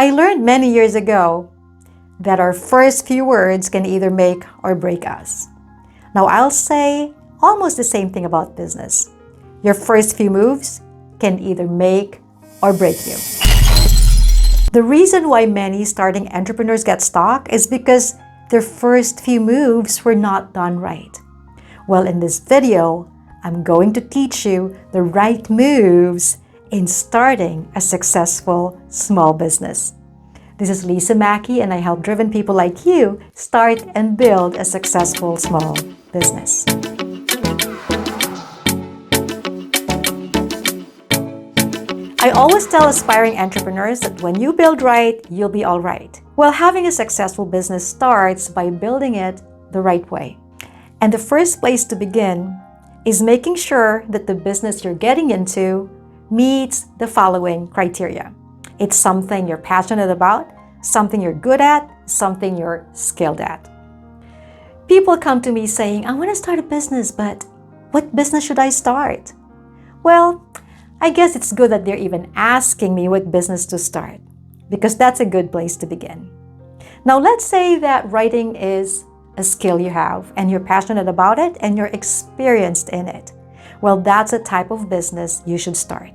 I learned many years ago that our first few words can either make or break us. Now, I'll say almost the same thing about business. Your first few moves can either make or break you. The reason why many starting entrepreneurs get stuck is because their first few moves were not done right. Well, in this video, I'm going to teach you the right moves in starting a successful small business. This is Lisa Mackey, and I help driven people like you start and build a successful small business. I always tell aspiring entrepreneurs that when you build right, you'll be all right. Well, having a successful business starts by building it the right way. And the first place to begin is making sure that the business you're getting into meets the following criteria. It's something you're passionate about, something you're good at, something you're skilled at. People come to me saying, I want to start a business, but what business should I start? Well, I guess it's good that they're even asking me what business to start, because that's a good place to begin. Now, let's say that writing is a skill you have and you're passionate about it and you're experienced in it. Well, that's a type of business you should start.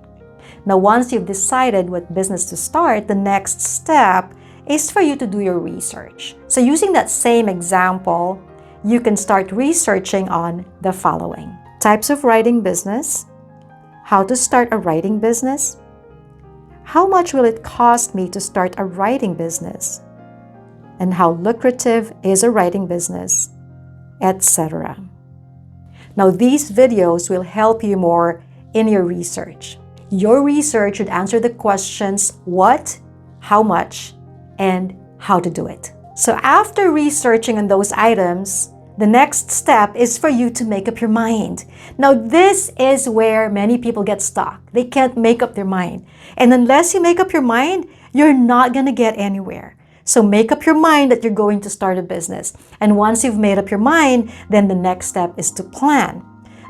Now, once you've decided what business to start, the next step is for you to do your research. So using that same example, you can start researching on the following: types of writing business, how to start a writing business, how much will it cost me to start a writing business, and how lucrative is a writing business, etc. Now, these videos will help you more in your research. Your research should answer the questions what, how much, and how to do it. So after researching on those items, the next step is for you to make up your mind. Now, this is where many people get stuck. They can't make up their mind. And unless you make up your mind, you're not going to get anywhere. So make up your mind that you're going to start a business. And once you've made up your mind, then the next step is to plan.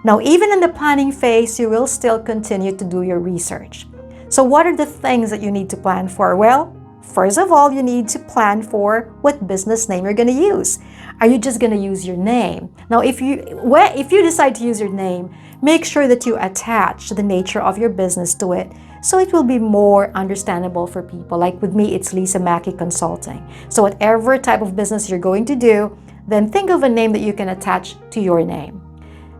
Now, even in the planning phase, you will still continue to do your research. So what are the things that you need to plan for? Well, first of all, you need to plan for what business name you're going to use. Are you just going to use your name? Now, if you decide to use your name, make sure that you attach the nature of your business to it, so it will be more understandable for people. Like with me, it's Lisa Mackey Consulting. So whatever type of business you're going to do, then think of a name that you can attach to your name.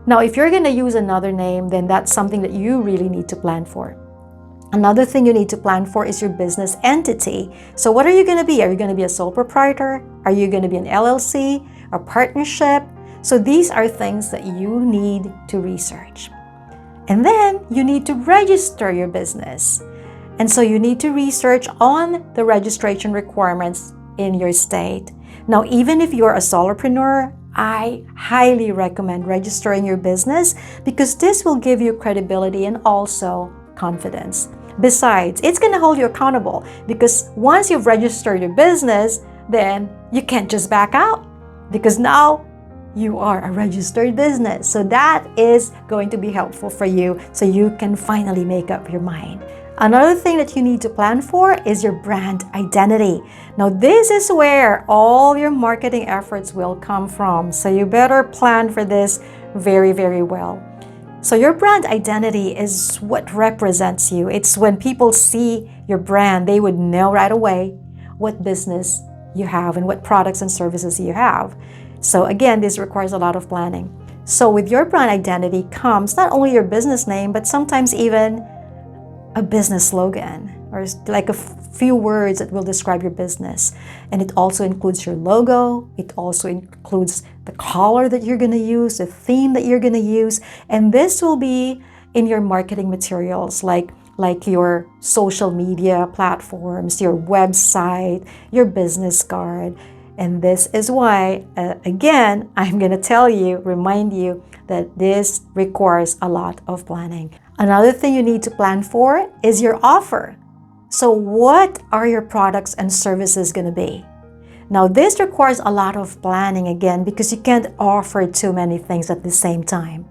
Now, if you're going to use another name, then that's something that you really need to plan for. Another thing you need to plan for is your business entity. So what are you going to be? Are you going to be a sole proprietor? Are you going to be an LLC, a partnership? So these are things that you need to research. And then you need to register your business. And so you need to research on the registration requirements in your state. Now, even if you're a solopreneur, I highly recommend registering your business because this will give you credibility and also confidence. Besides, it's going to hold you accountable because once you've registered your business, then you can't just back out because now you are a registered business. So that is going to be helpful for you so you can finally make up your mind. Another thing that you need to plan for is your brand identity. Now, this is where all your marketing efforts will come from. So you better plan for this very, very well. So your brand identity is what represents you. It's when people see your brand, they would know right away what business you have and what products and services you have. So again, this requires a lot of planning. So with your brand identity comes not only your business name, but sometimes even a business slogan or like a few words that will describe your business. And it also includes your logo. It also includes the color that you're going to use, the theme that you're going to use. And this will be in your marketing materials like your social media platforms, your website, your business card. And this is why, again, I'm going to remind you that this requires a lot of planning. Another thing you need to plan for is your offer. So what are your products and services going to be? Now, this requires a lot of planning again because you can't offer too many things at the same time.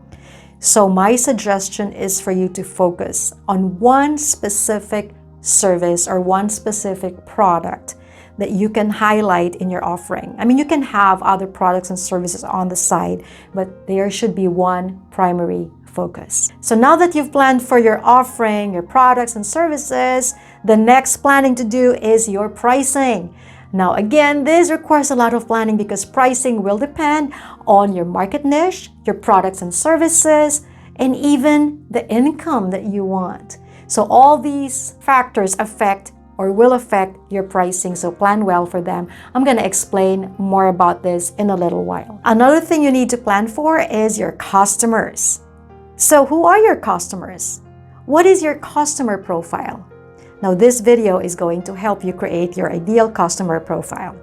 So my suggestion is for you to focus on one specific service or one specific product that you can highlight in your offering. I mean, you can have other products and services on the side, but there should be one primary focus. So now that you've planned for your offering, your products and services, the next planning to do is your pricing. Now, again, this requires a lot of planning because pricing will depend on your market niche, your products and services, and even the income that you want. So all these factors affect or will affect your pricing, so plan well for them. I'm going to explain more about this in a little while. Another thing you need to plan for is your customers. So who are your customers? What is your customer profile? Now, this video is going to help you create your ideal customer profile.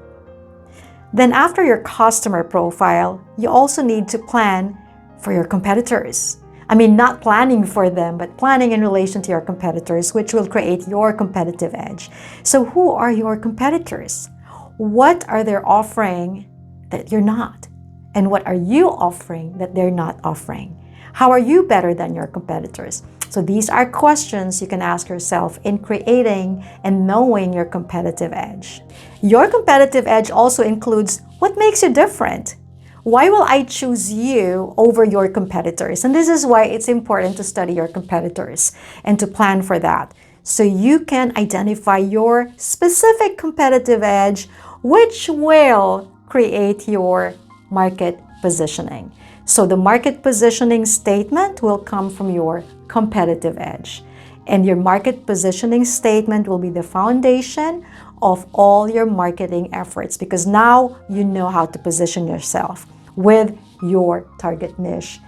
Then after your customer profile, you also need to plan for your competitors. I mean, not planning for them, but planning in relation to your competitors, which will create your competitive edge. So who are your competitors? What are they offering that you're not? And what are you offering that they're not offering? How are you better than your competitors? So these are questions you can ask yourself in creating and knowing your competitive edge. Your competitive edge also includes what makes you different. Why will I choose you over your competitors? And this is why it's important to study your competitors and to plan for that. So you can identify your specific competitive edge, which will create your market positioning. So the market positioning statement will come from your competitive edge. And your market positioning statement will be the foundation of all your marketing efforts because now you know how to position yourself with your target niche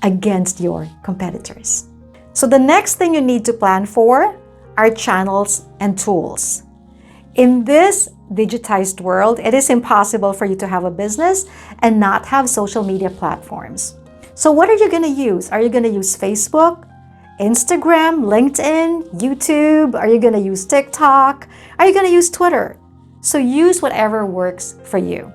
against your competitors. So the next thing you need to plan for are channels and tools. In this digitized world, it is impossible for you to have a business and not have social media platforms. So what are you going to use? Are you going to use Facebook, Instagram, LinkedIn, YouTube? Are you going to use TikTok? Are you going to use Twitter? So use whatever works for you.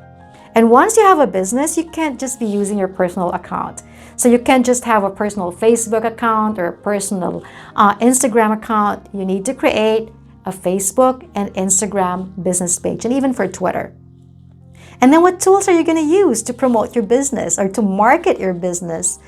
And once you have a business, you can't just be using your personal account. So you can't just have a personal Facebook account or a personal Instagram account. You need to create a Facebook and Instagram business page, and even for Twitter. And then what tools are you going to use to promote your business or to market your business?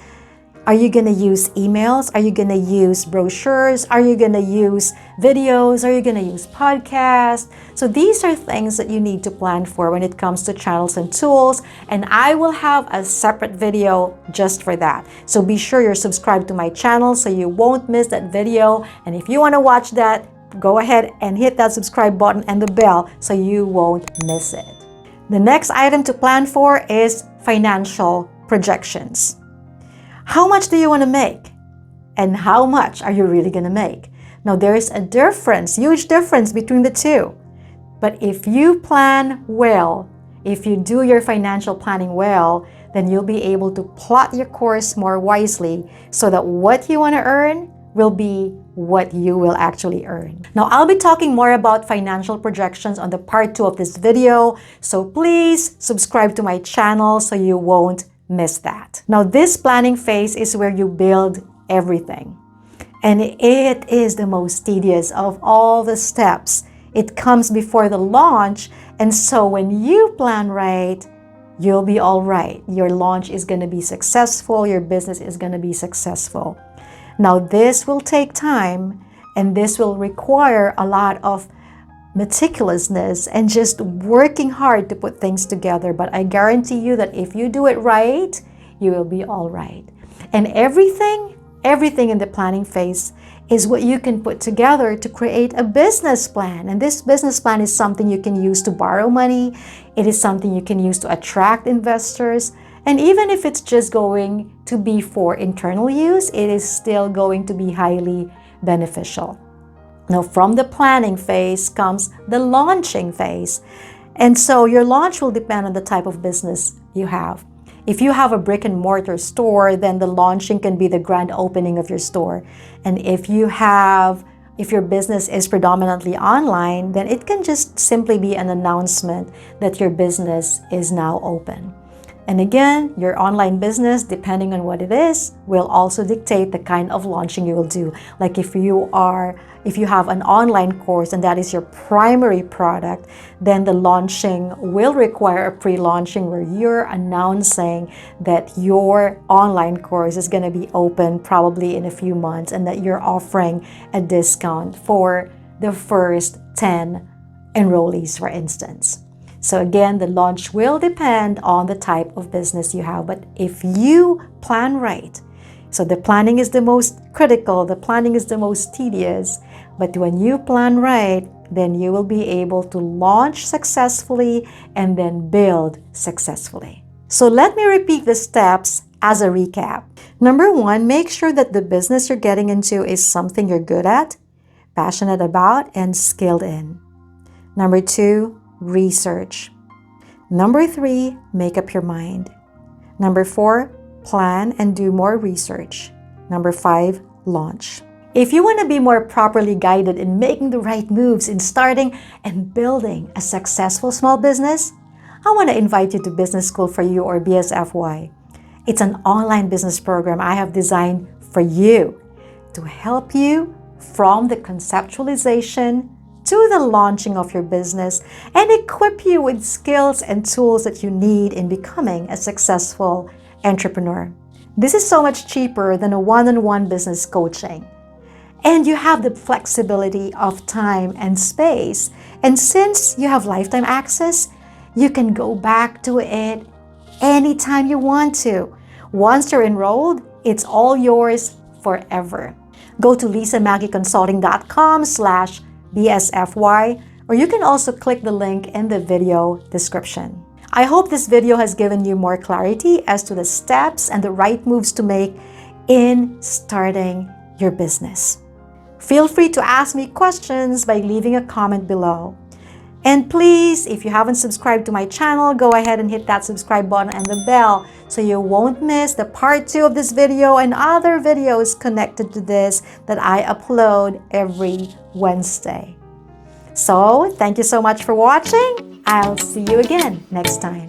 Are you going to use emails? Are you going to use brochures? Are you going to use videos? Are you going to use podcasts? So these are things that you need to plan for when it comes to channels and tools. And I will have a separate video just for that. So be sure you're subscribed to my channel so you won't miss that video. And if you want to watch that, go ahead and hit that subscribe button and the bell so you won't miss it. The next item to plan for is financial projections. How much do you want to make? And how much are you really going to make? Now, there is a difference, huge difference between the two. But if you plan well, if you do your financial planning well, then you'll be able to plot your course more wisely so that what you want to earn will be what you will actually earn. Now, I'll be talking more about financial projections on the part 2 of this video, so please subscribe to my channel so you won't miss that. Now, this planning phase is where you build everything. And it is the most tedious of all the steps. It comes before the launch, and so when you plan right, you'll be all right. Your launch is going to be successful, your business is going to be successful. Now, this will take time, and this will require a lot of meticulousness and just working hard to put things together. But I guarantee you that if you do it right, you will be all right. And everything in the planning phase is what you can put together to create a business plan. And this business plan is something you can use to borrow money. It is something you can use to attract investors. And even if it's just going to be for internal use, it is still going to be highly beneficial. Now, from the planning phase comes the launching phase. And so your launch will depend on the type of business you have. If you have a brick and mortar store, then the launching can be the grand opening of your store. And if your business is predominantly online, then it can just simply be an announcement that your business is now open. And again, your online business, depending on what it is, will also dictate the kind of launching you will do. Like if you have an online course and that is your primary product, then the launching will require a pre-launching where you're announcing that your online course is going to be open probably in a few months and that you're offering a discount for the first 10 enrollees, for instance. So again, the launch will depend on the type of business you have. But if you plan right, so the planning is the most critical, the planning is the most tedious, but when you plan right, then you will be able to launch successfully and then build successfully. So let me repeat the steps as a recap. Number one, make sure that the business you're getting into is something you're good at, passionate about, and skilled in. Number two, research. Number three, make up your mind. Number four, plan and do more research. Number five, launch. If you want to be more properly guided in making the right moves in starting and building a successful small business, I want to invite you to Business School for You, or BSFY. It's an online business program I have designed for you to help you from the conceptualization to the launching of your business and equip you with skills and tools that you need in becoming a successful entrepreneur. This is so much cheaper than a one-on-one business coaching. And you have the flexibility of time and space. And since you have lifetime access, you can go back to it anytime you want to. Once you're enrolled, it's all yours forever. Go to lisamagicconsulting.com/BSFY, or you can also click the link in the video description. I hope this video has given you more clarity as to the steps and the right moves to make in starting your business. Feel free to ask me questions by leaving a comment below. And please, if you haven't subscribed to my channel, go ahead and hit that subscribe button and the bell so you won't miss the part 2 of this video and other videos connected to this that I upload every Wednesday. So, thank you so much for watching. I'll see you again next time.